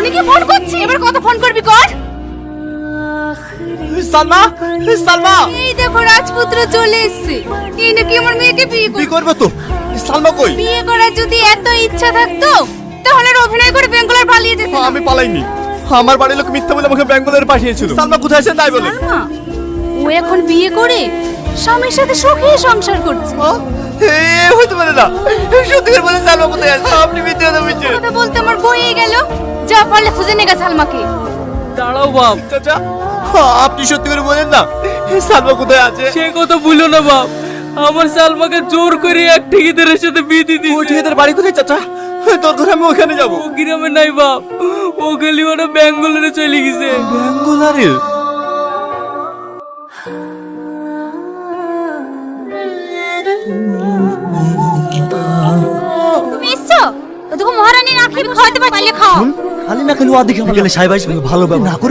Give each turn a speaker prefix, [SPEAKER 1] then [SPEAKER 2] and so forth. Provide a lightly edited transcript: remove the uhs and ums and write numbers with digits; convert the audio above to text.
[SPEAKER 1] রনিকে phone করছি, এবার কত ফোন করবি কর।
[SPEAKER 2] সালমা, সালমা,
[SPEAKER 1] এই দেখো রাজপুত্র চলে এসেছে। এই নাকি আমার মেয়েকে বিয়ে
[SPEAKER 2] কি
[SPEAKER 1] করবে।
[SPEAKER 2] করবে তো? সালমা কই?
[SPEAKER 1] বিয়ে করার যদি এত ইচ্ছা থাকতো তাহলে আর অভিনয় করে বেঙ্গলোর পালিয়ে যেত না।
[SPEAKER 2] আমি পালাইনি, আমার বাড়ির লোক মিথ্যা বলে আমাকে ব্যাঙ্গালোরে পাঠিয়েছিল। সালমা কোথায় আছে তাই বলে।
[SPEAKER 1] সালমা, ও এখন বিয়ে করে স্বামীর সাথে সুখে সংসার করছে।
[SPEAKER 2] হইতে পারে না, সত্যি করে বলেন সালমা কোথায় আছে? আপনি মিথ্যা কথা বলছেন।
[SPEAKER 1] কথা বলতে আমার বইয়ে গেল। যা পারলে খুঁজে নেগা সালমাকে।
[SPEAKER 3] দাঁড়াও বাপ,
[SPEAKER 2] চাচা, আপনি সত্যি করে বলেন না, সালমা কোথায় আছে?
[SPEAKER 3] সে কথা ভুলো না বাপ। আমার সালমাকে জোর করে এক ঠিকাদারের সাথে বিয়ে দিয়ে
[SPEAKER 2] ওই
[SPEAKER 3] দিয়েছে।
[SPEAKER 2] ঠিকাদার বাড়ি কোথায় চাচা? দরকার আমি ওখানে যাবো।
[SPEAKER 3] ও গ্রামে নাই বাপ, ও গেলি ওরা ব্যাঙ্গালোরে চলে গেছে।
[SPEAKER 2] ব্যাঙ্গালোরে?
[SPEAKER 1] তুমি এসছো? ওদিকে মহারানী না খেয়ে খাওয়াতে পারছিলে, খাও।
[SPEAKER 4] খালি না খেলে ওদিকে গেলে সাহেব আসবে ভালো ব্যবহার না করে